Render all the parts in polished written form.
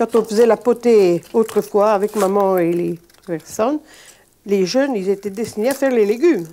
Quand on faisait la potée autrefois avec maman et les personnes, les jeunes, ils étaient destinés à faire les légumes.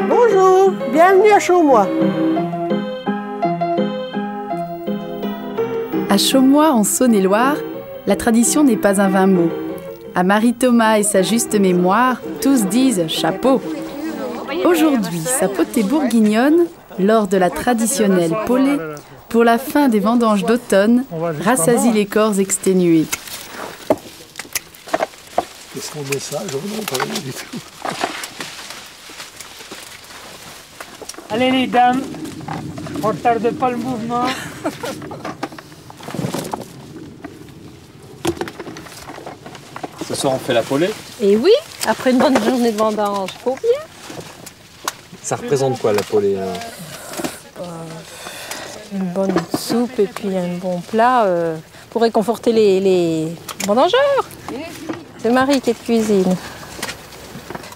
Bonjour, bienvenue à Chaumois. À Chaumois, en Saône-et-Loire, la tradition n'est pas un vain mot. À Marie-Thomas et sa juste mémoire, tous disent « chapeau ». Aujourd'hui, sa potée bourguignonne, lors de la traditionnelle polée, pour la fin des vendanges d'automne, rassasie les corps exténués. Qu'est-ce qu'on met ça? Je ne pas du tout. Allez les dames, on ne tarde pas le mouvement. Ce soir on fait la polée. Et oui, après une bonne journée de vendange, faut bien. Ça représente quoi la polée? Une bonne soupe et puis un bon plat pour réconforter les vendangeurs. C'est Marie qui est de cuisine.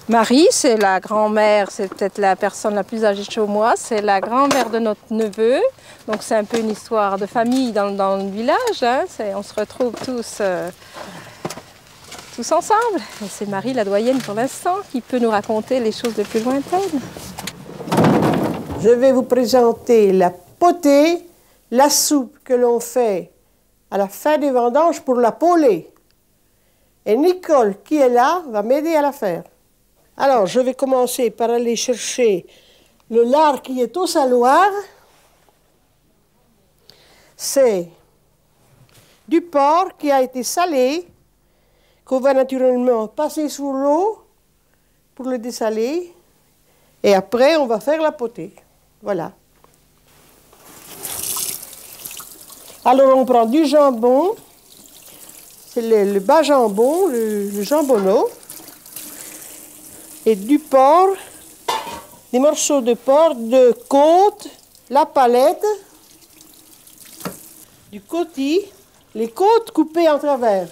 Marie, c'est la grand-mère, c'est peut-être la personne la plus âgée de Chaumois, c'est la grand-mère de notre neveu. Donc c'est un peu une histoire de famille dans le village. Hein. On se retrouve tous ensemble. Et c'est Marie, la doyenne pour l'instant, qui peut nous raconter les choses les plus lointaines. Je vais vous présenter la potée, la soupe que l'on fait à la fin des vendanges pour la polée. Et Nicole, qui est là, va m'aider à la faire. Alors, je vais commencer par aller chercher le lard qui est au saloir. C'est du porc qui a été salé, qu'on va naturellement passer sous l'eau pour le dessaler. Et après, on va faire la potée. Voilà. Alors, on prend du jambon, c'est le bas jambon, le jambonneau, et du porc, des morceaux de porc, de côte, la palette, du côté, les côtes coupées en travers.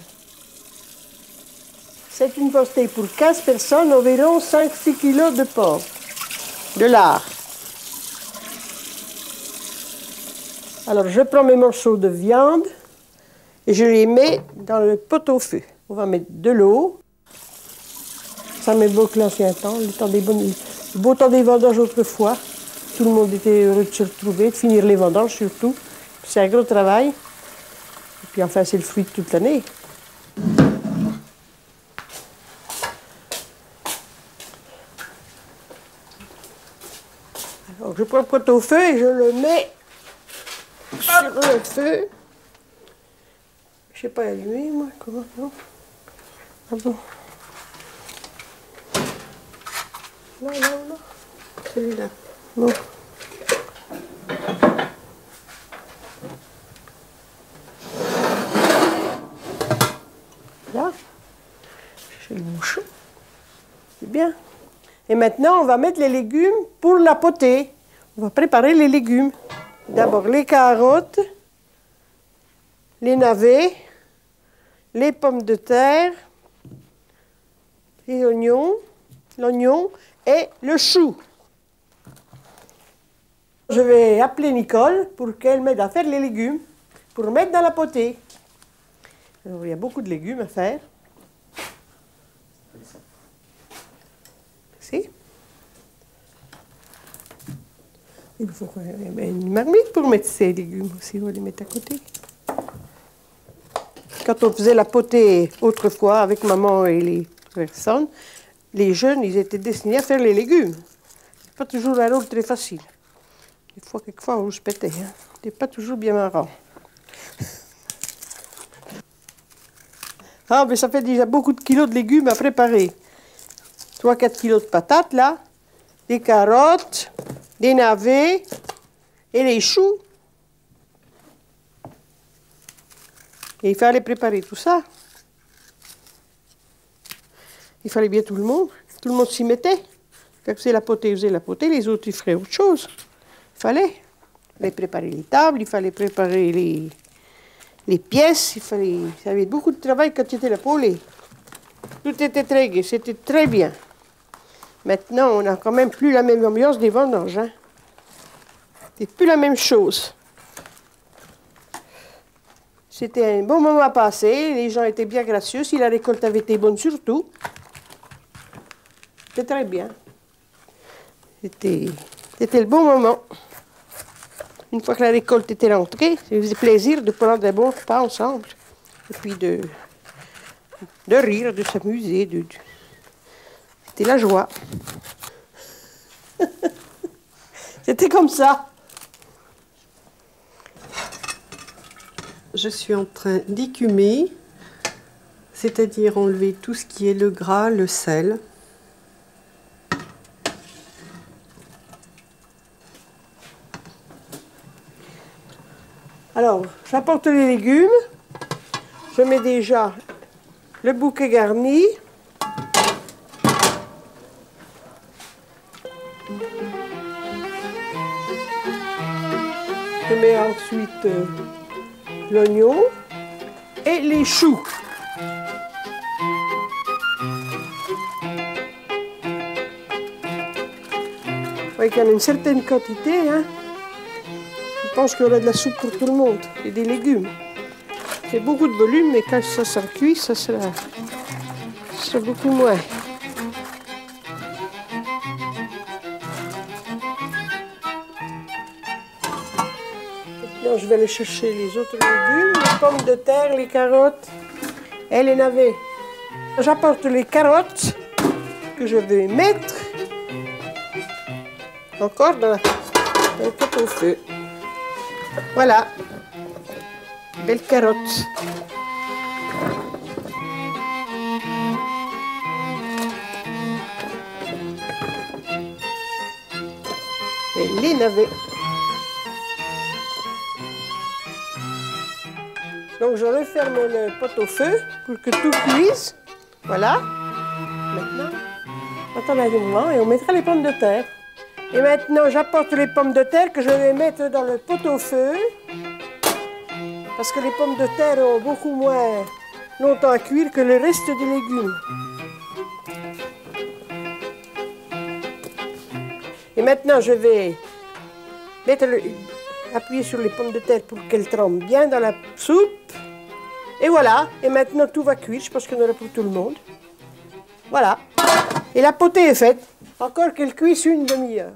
C'est une potée pour 15 personnes, environ 5-6 kilos de porc, de lard. Alors, je prends mes morceaux de viande et je les mets dans le pot au feu. On va mettre de l'eau. Ça m'évoque l'ancien temps, le beau temps des vendanges autrefois. Tout le monde était heureux de se retrouver, de finir les vendanges surtout. C'est un gros travail. Et puis enfin, c'est le fruit de toute l'année. Alors, je prends le pot au feu et je le mets sur le feu. Je ne sais pas allumer, moi, comment, non? Ah bon? Non, non, non. Celui-là. Non. Là. J'ai le bouchon. C'est bien. Et maintenant, on va mettre les légumes pour la potée. On va préparer les légumes. D'abord les carottes, les navets, les pommes de terre, les oignons, l'oignon et le chou. Je vais appeler Nicole pour qu'elle m'aide à faire les légumes, pour mettre dans la potée. Alors, il y a beaucoup de légumes à faire. Merci. Il faut une marmite pour mettre ces légumes aussi, on va les mettre à côté. Quand on faisait la potée autrefois avec maman et les personnes, les jeunes, ils étaient destinés à faire les légumes. C'est pas toujours un rôle très facile. Quelquefois, on se pétait. Hein. C'était pas toujours bien marrant. Ah, mais ça fait déjà beaucoup de kilos de légumes à préparer. 3-4 kilos de patates, là, des carottes, des navets et les choux. Et il fallait préparer tout ça. Il fallait bien tout le monde. Tout le monde s'y mettait. Quand vous faisiez la potée, les autres, ils feraient autre chose. Il fallait préparer les tables, il fallait préparer les pièces, ça avait beaucoup de travail quand c'était la polée. Tout était très gai, c'était très bien. Maintenant, on n'a quand même plus la même ambiance des vendanges. Hein. C'est plus la même chose. C'était un bon moment à passer, les gens étaient bien gracieux, si la récolte avait été bonne surtout. C'était très bien. C'était le bon moment. Une fois que la récolte était rentrée, ça faisait plaisir de prendre un bon repas ensemble. Et puis de rire, de s'amuser. C'était la joie. C'était comme ça. Je suis en train d'écumer, c'est-à-dire enlever tout ce qui est le gras, le sel. Alors, j'apporte les légumes. Je mets déjà le bouquet garni. Je mets ensuite l'oignon et les choux. Vous voyez qu'il y en a une certaine quantité, hein. Je pense qu'il y aura de la soupe pour tout le monde et des légumes. C'est beaucoup de volume, mais quand ça sera cuit, ça sera beaucoup moins. Maintenant, je vais aller chercher les autres légumes, les pommes de terre, les carottes et les navets. J'apporte les carottes que je vais mettre encore dans le pot au feu. Voilà, belle carotte. Et les navets. Donc je referme le pot au feu pour que tout cuise. Voilà. Maintenant, attendez un moment et on mettra les pommes de terre. Et maintenant, j'apporte les pommes de terre que je vais mettre dans le pot au feu. Parce que les pommes de terre ont beaucoup moins longtemps à cuire que le reste des légumes. Et maintenant, je vais appuyer sur les pommes de terre pour qu'elles trempent bien dans la soupe. Et voilà. Et maintenant, tout va cuire. Je pense qu'il y en aura pour tout le monde. Voilà. Et la potée est faite. Encore qu'elle cuise une demi-heure.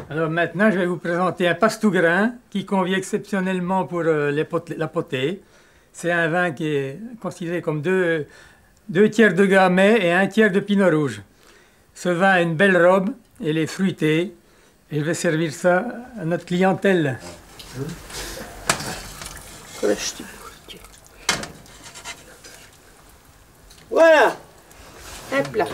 Alors maintenant, je vais vous présenter un passe-tout-grain qui convient exceptionnellement pour la potée. C'est un vin qui est considéré comme deux tiers de gamay et un tiers de pinot rouge. Ce vin a une belle robe, il est fruité et je vais servir ça à notre clientèle. Voilà, un plat.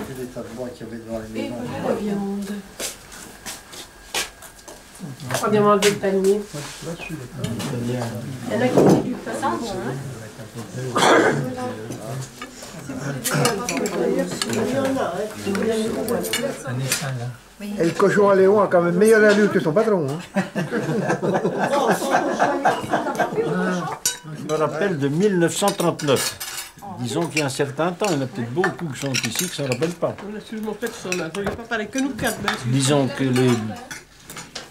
On vient enlever le panier. Il y en a qui ont du poisson, Et le cochon à Léon a quand même meilleure allure que son patron. Hein. Je me rappelle de 1939. Disons qu'il y a un certain temps, il y en a peut-être beaucoup qui sont ici qui ne s'en rappellent pas. Disons que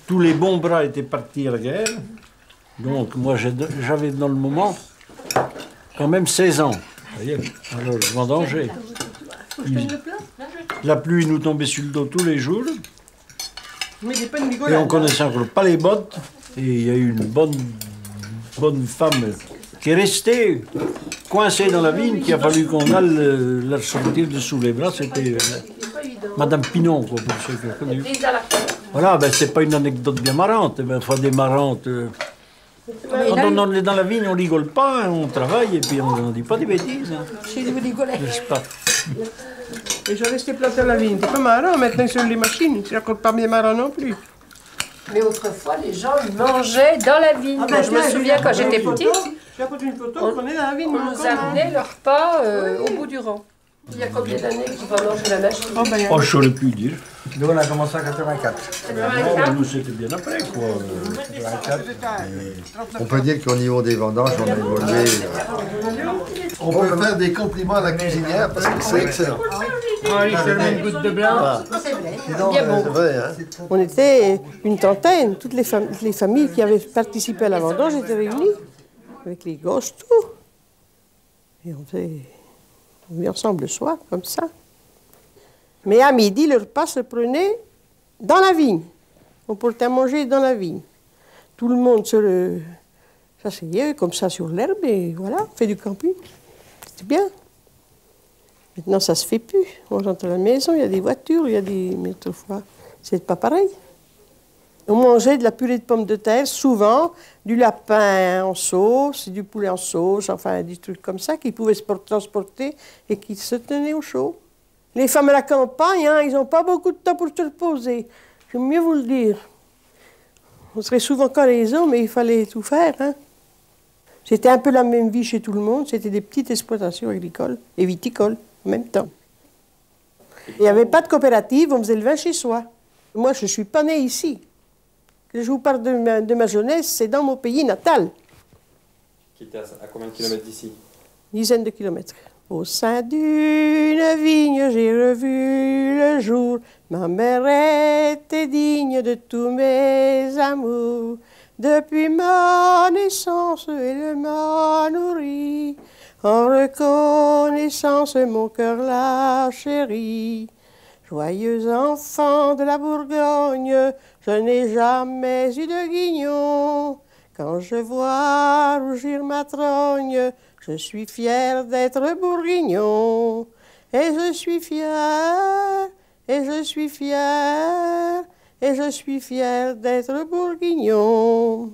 tous les bons bras étaient partis à la guerre. Donc moi j'avais dans le moment quand même 16 ans. Alors je vendangeais. La pluie nous tombait sur le dos tous les jours. Et on connaissait encore pas les bottes. Et il y a eu une bonne femme qui est restée coincée dans la vigne, qu'il a fallu qu'on aille la sortir de sous les bras. C'était Madame Pinon, quoi, pour ceux qui l'ont connue. Voilà, ben c'est pas une anecdote bien marrante, ben, enfin des marrantes. Quand on est dans la vigne, on rigole pas, hein, on travaille et puis on ne dit pas des bêtises. Hein. Chez vous rigolez. N'est-ce pas? Et je restais planté à la vigne. C'est pas marrant maintenant sur les machines. C'est encore pas bien marrant non plus. Mais autrefois, les gens mangeaient dans la vigne. Je me souviens quand j'étais petite, J'ai apporté une photo, on est dans la vigne. on nous amenait leur repas au bout du rang. Il y a combien d'années que tu vas manger la mèche? Oh, je saurais plus dire. Nous, on a commencé en 84. Non, nous, c'était bien après, quoi. 84. On peut dire qu'au niveau des vendanges, on a évolué. On peut faire des compliments à la cuisinière parce que c'est excellent. Allez, je mets une goutte de blanc. Bien bon. C'est vrai, hein. On était une trentaine, toutes les familles qui avaient participé à la vendange étaient réunies, avec les gosses, tout. Et on vivait ensemble le soir, comme ça. Mais à midi, le repas se prenait dans la vigne. On portait à manger dans la vigne. Tout le monde s'asseyait comme ça sur l'herbe et voilà, on fait du camping. C'était bien. Maintenant, ça se fait plus. On rentre à la maison, il y a des voitures, mais autrefois, c'est pas pareil. On mangeait de la purée de pommes de terre, souvent, du lapin en sauce, du poulet en sauce, enfin, des trucs comme ça qui pouvaient se transporter et qui se tenaient au chaud. Les femmes à la campagne, hein, ils n'ont pas beaucoup de temps pour se reposer. J'aime mieux vous le dire. On serait souvent comme les hommes, mais il fallait tout faire. Hein. C'était un peu la même vie chez tout le monde. C'était des petites exploitations agricoles et viticoles en même temps. Il n'y avait pas de coopérative, on faisait le vin chez soi. Moi, je ne suis pas née ici. Je vous parle de ma jeunesse, c'est dans mon pays natal. Qui était à combien de kilomètres d'ici? Dizaines de kilomètres. Au sein d'une vigne, j'ai revu le jour. Ma mère était digne de tous mes amours. Depuis ma naissance, elle m'a nourri. En reconnaissance, mon cœur l'a chéri. Joyeux enfant de la Bourgogne, je n'ai jamais eu de guignon. Quand je vois rougir ma trogne, je suis fier d'être bourguignon. Et je suis fier, et je suis fier, et je suis fier d'être bourguignon.